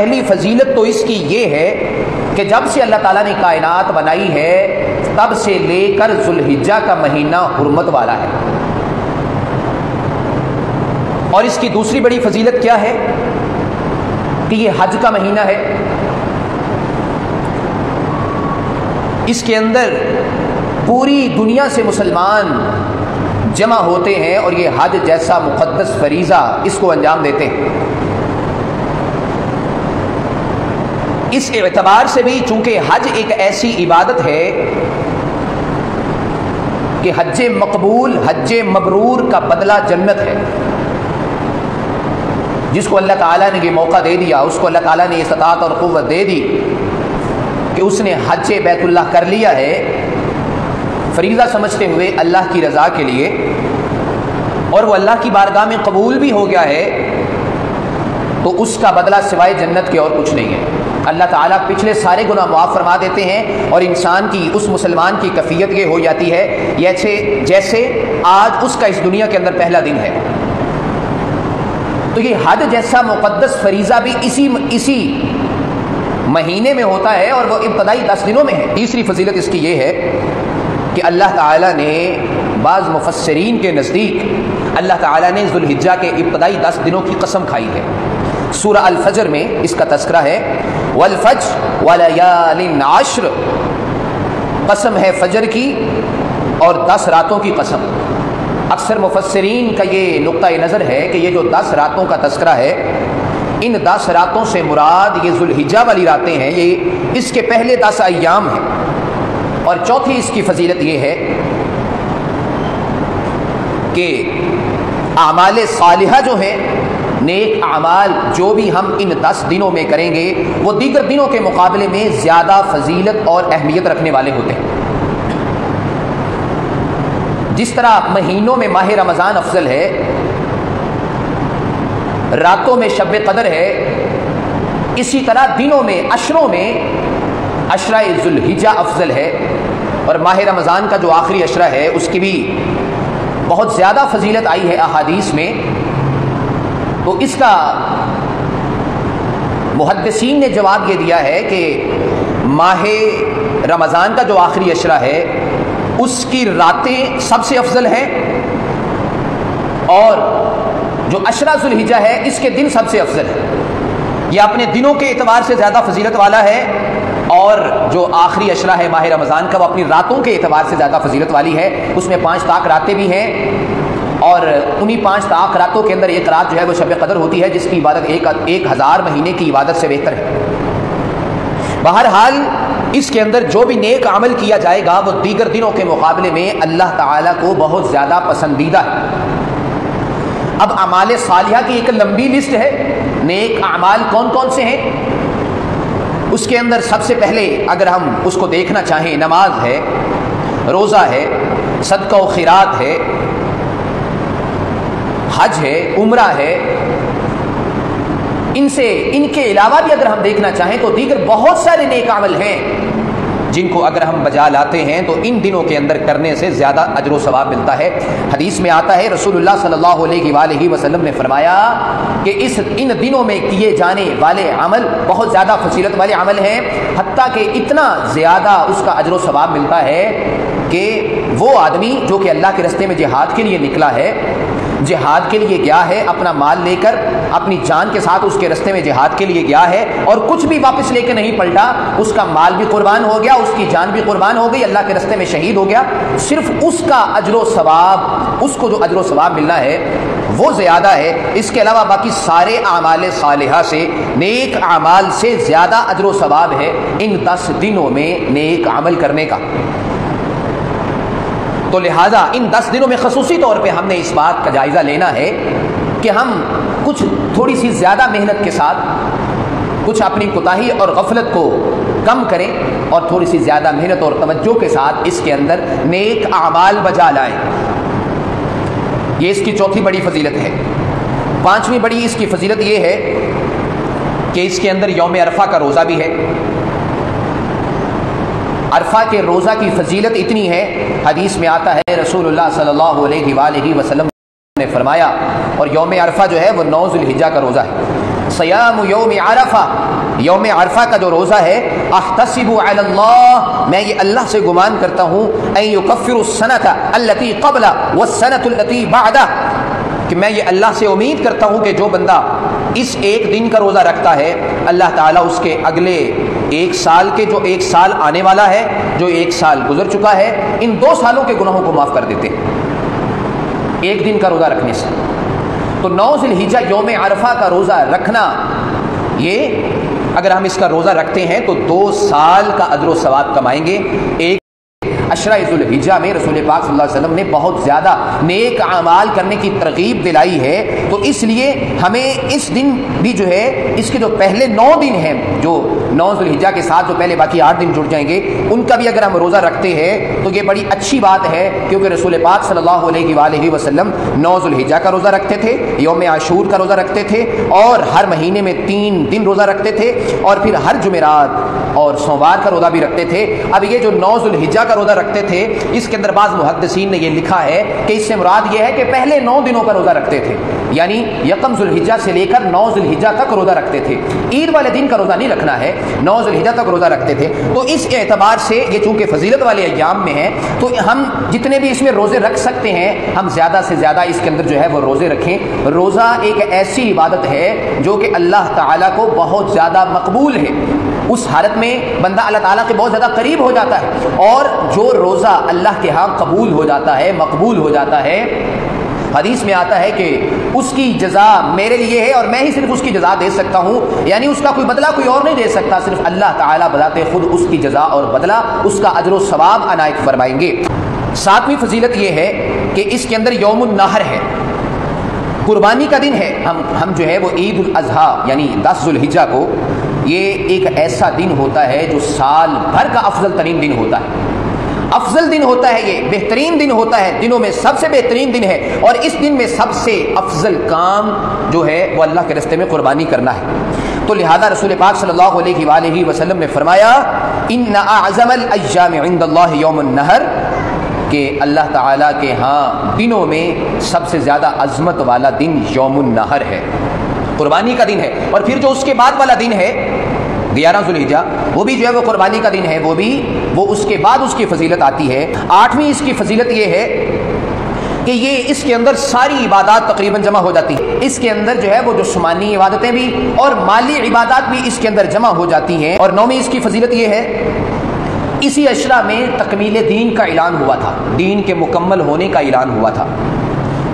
پہلی فضیلت تو اس کی یہ ہے کہ جب سے اللہ تعالیٰ نے کائنات بنائی ہے تب سے لے کر ذوالحجہ کا مہینہ حرمت والا ہے۔ اور اس کی دوسری بڑی فضیلت کیا ہے کہ یہ حج کا مہینہ ہے، اس کے اندر پوری دنیا سے مسلمان جمع ہوتے ہیں اور یہ حج جیسا مقدس فریضہ اس کو انجام دیتے ہیں۔ اس اعتبار سے بھی چونکہ حج ایک ایسی عبادت ہے کہ حج مقبول، حج مبرور کا بدلہ جنت ہے۔ جس کو اللہ تعالیٰ نے یہ موقع دے دیا، اس کو اللہ تعالیٰ نے استطاعت اور قوت دے دی کہ اس نے حج بیت اللہ کر لیا ہے فریضہ سمجھتے ہوئے اللہ کی رضا کے لیے، اور وہ اللہ کی بارگاہ میں قبول بھی ہو گیا ہے، تو اس کا بدلہ سوائے جنت کے اور کچھ نہیں ہے۔ اللہ تعالیٰ پچھلے سارے گناہ معاف فرما دیتے ہیں، اور انسان کی، اس مسلمان کی کیفیت یہ ہو جاتی ہے جیسے آج اس کا اس دنیا کے اندر پہلا دن ہے۔ تو یہ حج جیسا مقدس فریضہ بھی اسی مہینے میں ہوتا ہے، اور وہ ابتدائی 10 دنوں میں ہے۔ تیسری فضیلت اس کی یہ ہے کہ اللہ تعالیٰ نے، بعض مفسرین کے نزدیک اللہ تعالیٰ نے ذوالحجہ کے ابتدائی 10 دنوں کی قسم کھائی ہے۔ سورہ الفجر میں اس کا تذکرہ ہے، والفجر ولیال عشر، قسم ہے فجر کی اور 10 راتوں کی قسم۔ اکثر مفسرین کا یہ نقطہ نظر ہے کہ یہ جو 10 راتوں کا تذکرہ ہے، ان 10 راتوں سے مراد یہ ذوالحجہ والی راتیں ہیں، یہ اس کے پہلے 10 ایام ہیں۔ اور چوتھی اس کی فضیلت یہ ہے کہ اعمال صالحہ جو ہیں، نیک اعمال جو بھی ہم ان 10 دنوں میں کریں گے وہ دیگر دنوں کے مقابلے میں زیادہ فضیلت اور اہمیت رکھنے والے ہوتے ہیں۔ جس طرح مہینوں میں ماہ رمضان افضل ہے، راتوں میں شب قدر ہے، اسی طرح دنوں میں، عشروں میں عشرہ ذوالحجہ افضل ہے، اور ماہ رمضان کا جو آخری عشرہ ہے اس کی بھی بہت زیادہ فضیلت آئی ہے احادیث میں۔ تو اس کا محدثین نے جواب یہ دیا ہے کہ ماہ رمضان کا جو آخری عشرہ ہے اس کی راتیں سب سے افضل ہیں، اور جو عشرہ ذوالحجہ ہے اس کے دن سب سے افضل ہے۔ یہ اپنے دنوں کے اعتبار سے زیادہ فضیلت والا ہے، اور جو آخری عشرہ ہے ماہ رمضان کا وہ اپنی راتوں کے اعتبار سے زیادہ فضیلت والی ہے۔ اس میں 5 طاق راتیں بھی ہیں، اور انہی 5 طاق راتوں کے اندر ایک رات جو ہے وہ شب قدر ہوتی ہے، جس کی عبادت 1000 مہینے کی عبادت سے بہتر ہے۔ بہرحال اس کے اندر جو بھی نیک عمل کیا جائے گا وہ دیگر دنوں کے مقابلے میں اللہ تعالیٰ کو بہت زیادہ پسندیدہ ہے۔ اب اعمال صالحہ کی ایک لمبی لسٹ ہے، نیک اعمال کون کون سے ہیں، اس کے اندر سب سے پہلے اگر ہم اس کو دیکھنا چاہیں، نماز ہے، روزہ ہے، صدقہ و خیرات ہے، حج ہے، عمرہ ہے۔ ان کے علاوہ بھی اگر ہم دیکھنا چاہیں تو دیگر بہت سارے نیک عمل ہیں جن کو اگر ہم بجا لاتے ہیں تو ان دنوں کے اندر کرنے سے زیادہ اجر و ثواب ملتا ہے۔ حدیث میں آتا ہے، رسول اللہ صلی اللہ علیہ وآلہ وسلم نے فرمایا کہ ان دنوں میں کیے جانے والے عمل بہت زیادہ فضیلت والے عمل ہیں، حتیٰ کہ اتنا زیادہ اس کا اجر و ثواب ملتا ہے کہ وہ آدمی جو کہ اللہ کے راستے میں جہاد کے لیے نکلا ہے، جہاد کے لیے گیا ہے، اپنا مال لے کر اپنی جان کے ساتھ اس کے راستے میں جہاد کے لیے گیا ہے، اور کچھ بھی واپس لے کے نہیں پلٹا، اس کا مال بھی قربان ہو گیا، اس کی جان بھی قربان ہو گئی، اللہ کے راستے میں شہید ہو گیا، صرف اس کا اجر و ثواب، اس کو جو اجر و ثواب ملنا ہے وہ زیادہ ہے۔ اس کے علاوہ باقی سارے اعمال صالحہ سے، نیک اعمال سے زیادہ اجر و ثواب ہے ان 10 دنوں میں نیک عمل کرنے کا۔ تو لہٰذا ان 10 دنوں میں خصوصی طور پہ ہم نے اس بات کا جائزہ لینا ہے کہ ہم کچھ تھوڑی سی زیادہ محنت کے ساتھ کچھ اپنی کوتاہی اور غفلت کو کم کریں، اور تھوڑی سی زیادہ محنت اور توجہ کے ساتھ اس کے اندر نیک اعمال بجا لائیں۔ یہ اس کی چوتھی بڑی فضیلت ہے۔ 5ویں بڑی اس کی فضیلت یہ ہے کہ اس کے اندر یوم عرفہ کا روزہ بھی ہے۔ عرفہ کے روزہ کی فضیلت اتنی ہے، حدیث میں آتا ہے رسول اللہ صلی اللہ علیہ وآلہ وسلم نے فرمایا، اور یوم عرفہ جو ہے وہ 9 ذوالحجہ کا روزہ ہے، सयाम यौम अरफा, यौम अरफा का जो रोज़ा है, अहतसिबु अलल्लाह, मैं ये अल्लाह से गुमान करता हूँ, अन युकफ्फिरु सनता अल्लती क़ब्ला वस्सनतु अल्लती बअदा, कि मैं ये अल्लाह से उम्मीद करता हूँ कि जो बंदा इस एक दिन का रोज़ा रखता है, अल्लाह ताला उसके अगले एक साल के, जो एक साल आने वाला है, जो एक साल गुजर चुका है, इन 2 सालों के गुनाहों को माफ़ कर देते हैं एक दिन का रोज़ा रखने से। तो 9 ज़िलहिज्जा यौम अरफा का रोज़ा रखना, ये अगर हम इसका रोज़ा रखते हैं तो 2 साल का अजर व सवाब कमाएंगे। एक अशरा ज़ुल्हिज्जा में रसूल पाक सल्लल्लाहु अलैहि वसल्लम ने बहुत ज़्यादा नेक अमाल करने की तरगीब दिलाई है, तो इसलिए हमें इस दिन भी जो है, इसके जो पहले 9 दिन हैं, जो 9 ज़ुल्हिज्जा के साथ जो पहले बाकी 8 दिन जुड़ जाएंगे, उनका भी अगर हम रोज़ा रखते हैं तो ये बड़ी अच्छी बात है, क्योंकि रसूल पाक सल्लल्लाहु अलैहि वसल्लम 9 ज़ुल्हिज्जा का रोज़ा रखते थे, यौम आशूर का रोज़ा रखते थे, और हर महीने में 3 दिन रोज़ा रखते थे, और फिर हर जुमेरात और सोमवार का रोज़ा भी रखते थे। अब ये जो 9 ज़ुल्हिज्जा का रोज़ा रखते थे, इसके अंदर बाज़ मुहद्दिसीन ने ये लिखा है कि इससे मुराद ये है कि पहले 9 दिनों का रोज़ा रखते थे, यानी यकम ज़ुल्हिज्जा से लेकर 9 ज़ुल्हिज्जा तक रोज़ा रखते थे। ईद वाले दिन का रोज़ा नहीं रखना है, 9 ज़ुल्हिज्जा तक रोज़ा रखते थे। तो इस एतबार से ये चूँकि फजीलत वाले अय्याम में है, तो हम जितने भी इसमें रोज़े रख सकते हैं, हम ज़्यादा से ज़्यादा इसके अंदर जो है वो रोज़े रखें। रोज़ा एक ऐसी इबादत है जो कि अल्लाह ताला को बहुत ज़्यादा मकबूल है। उस हालत में बंदा अल्लाह ताला के बहुत ज़्यादा करीब हो जाता है, और जो रोज़ा अल्लाह के यहाँ कबूल हो जाता है, मकबूल हो जाता है, हदीस में आता है कि उसकी जज़ा मेरे लिए है और मैं ही सिर्फ उसकी जज़ा दे सकता हूँ, यानी उसका कोई बदला कोई और नहीं दे सकता, सिर्फ अल्लाह ताला बजाते खुद उसकी जज़ा और बदला, उसका अजर व सवाब अनायत फरमाएंगे। 7वीं फजीलत ये है कि इसके अंदर यौमुन नहर है, कुर्बानी का दिन है। हम जो है वो ईद उल अज़हा यानी 10 ज़ुल्हिज्जा को, ये एक ऐसा दिन होता है जो साल भर का अफजल तरीन दिन होता है, अफजल दिन होता है, ये बेहतरीन दिन होता है, दिनों में सबसे बेहतरीन दिन है, और इस दिन में सबसे अफजल काम जो है वो अल्लाह के रास्ते में कुर्बानी करना है। तो लिहाजा रसूल पाक सल्लल्लाहु अलैहि वसल्लम ने फरमाया, इन्ना अअज़मल अय्याम इंदल्लाहि यौमुन नहर, कि अल्लाह ताला के यहाँ दिनों में सबसे ज़्यादा अज़मत वाला दिन यौमुन नहर है, कुर्बानी का दिन है। और फिर जो उसके बाद वाला दिन है 11 ज़ुल्हिज्जा, वो भी जो है वो कुर्बानी का दिन है, वो उसके बाद उसकी फजीलत आती है। 8वीं इसकी फजीलत ये है कि ये इसके अंदर सारी इबादत तकरीबन जमा हो जाती है। इसके अंदर जो है वो जिस्मानी इबादतें भी और माली इबादत भी इसके अंदर जमा हो जाती हैं। और 9वीं इसकी फजीलत ये है, इसी अशरा में तकमील दीन का ऐलान हुआ था, दीन के मुकम्मल होने का ऐलान हुआ था।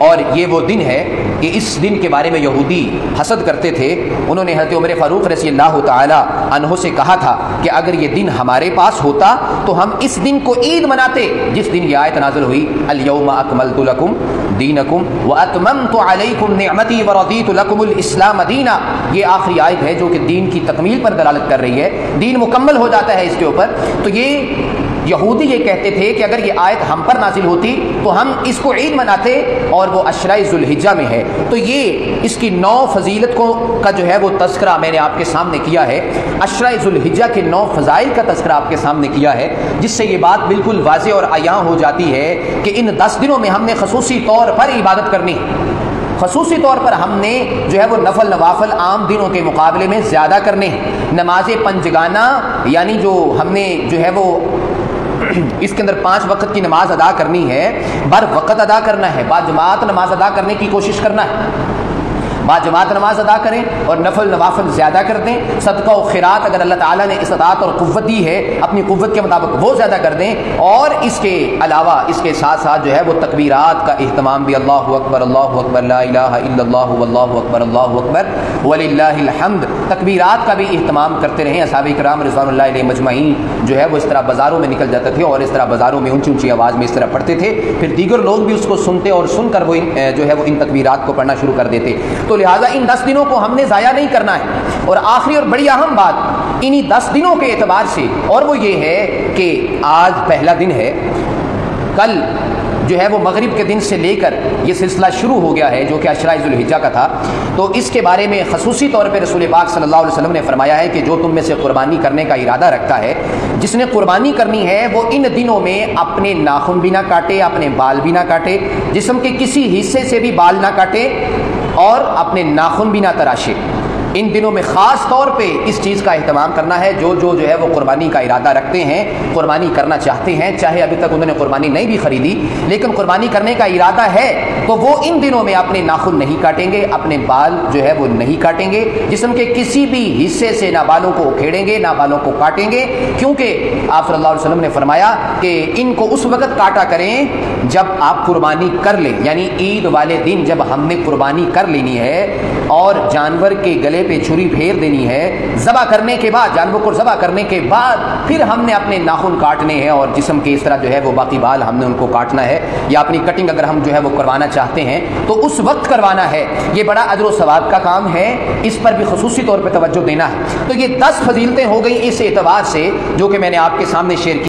और ये वो दिन है कि इस दिन के बारे में यहूदी हसद करते थे। उन्होंने हज़रत उमर फ़ारूक रज़ियल्लाहु ताला अन्हु से कहा था कि अगर ये दिन हमारे पास होता तो हम इस दिन को ईद मनाते, जिस दिन ये आयत नाज़िल हुई, अल यौमा अकमलतु लकुम दीनकुम व अतममतु अलैकुम निअमती व रदीतु लकुमुल इस्लाम दीना। ये आखिरी आयत है जो कि दीन की तकमील पर दलालत कर रही है, दीन मुकम्मल हो जाता है इसके ऊपर। तो ये यहूदी ये कहते थे कि अगर ये आयत हम पर नाजिल होती तो हम इसको ईद मनाते, और वो अशरा ज़ुल्हिज्जा में है। तो ये इसकी 9 फजीलत को का जो है वो तज़किरा मैंने आपके सामने किया है, अशरा ज़ुल्हिज्जा के 9 फ़ज़ाइल का तज़किरा आपके सामने किया है, जिससे ये बात बिल्कुल वाज़ेह और अयां हो जाती है कि इन 10 दिनों में हमने खसूसी तौर पर इबादत करनी, खसूसी तौर पर हमने जो है वो नफल नवाफल आम दिनों के मुकाबले में ज़्यादा करने हैं। नमाज पंजगाना यानी जो हमने जो है वो इसके अंदर 5 वक्त की नमाज अदा करनी है, बर वक्त अदा करना है, बाजमात नमाज अदा करने की कोशिश करना है, बाजमात नमाज अदा करें और नफल नवाफल ज़्यादा कर दें। सदका और खैरात अगर अल्लाह ताला ने इस्तात और क़ुव्वत दी है अपनी क़ुव्वत के मुताबिक वो ज़्यादा कर दें। और इसके अलावा इसके साथ साथ जो है वो तकबीरात का इहतमाम भी, अल्लाहु अकबर ला इलाहा इल्लल्लाह वल्लाहु अकबर वलिल्लाहिल हम्द, तकबीरात का भी इहतमाम करते रहें। असहाबे किराम रिज़वानुल्लाहि अलैहिम अजमईन जो है वो इस तरह बाज़ारों में निकल जाते थे और इस तरह बाज़ारों में ऊँची ऊँची आवाज़ में इस तरह पढ़ते थे, फिर दीगर लोग भी उसको सुनते और सुनकर वो जो है वो इन तकबीरात को पढ़ना शुरू कर देते। तो लिहाजा इन 10 दिनों को हमने ज़ाया नहीं करना है। और आखिरी और बड़ी अहम बात इन्हीं 10 दिनों के एतबार से, और वो ये है कि आज पहला दिन है, कल जो है वो मगरिब के दिन से लेकर ये सिलसिला शुरू हो गया है जो कि अशरा ज़ुल्हिज्जा का था। तो इसके बारे में खसूसी तौर पर रसूल पाक सल्लल्लाहु अलैहि वसल्लम ने फरमाया है कि जो तुम में से कुर्बानी करने का इरादा रखता है, जिसने कुर्बानी करनी है वो इन दिनों में अपने नाखून भी ना काटे, अपने बाल भी ना काटे, जिस्म के किसी हिस्से से भी बाल ना काटे और अपने नाखून भी ना तराशे। इन दिनों में ख़ास तौर पे इस चीज़ का अहतमाम करना है। जो है वो कुर्बानी का इरादा रखते हैं, कुर्बानी करना चाहते हैं, चाहे अभी तक उन्होंने कुर्बानी नहीं भी खरीदी, लेकिन कुर्बानी करने का इरादा है, तो वो इन दिनों में अपने नाखून नहीं काटेंगे, अपने बाल जो है वो नहीं काटेंगे, जिस्म के किसी भी हिस्से से ना बालों को उखेड़ेंगे ना बालों को काटेंगे, क्योंकि आप सल्लल्लाहु अलैहि वसल्लम ने फरमाया कि इनको उस वक्त काटा करें जब आप कुर्बानी कर लें, यानी ईद वाले दिन जब हमने कुर्बानी कर लेनी है और जानवर के गले पे छुरी फेर देनी है, ज़बह करने के बाद, जानवर को ज़बह करने के बाद फिर हमने अपने नाखून काटने हैं और जिस्म के इस तरह जो है वो बाकी बाल हमने उनको काटना है, या अपनी कटिंग अगर हम जो है वो करवाना चाहते हैं तो उस वक्त करवाना है। ये बड़ा अजर व सवाब का काम है, इस पर भी खुसूसी तौर पर तवज्जो देना है। तो ये 10 फजीलतें हो गई इस एतबार से जो कि मैंने आपके सामने शेयर की।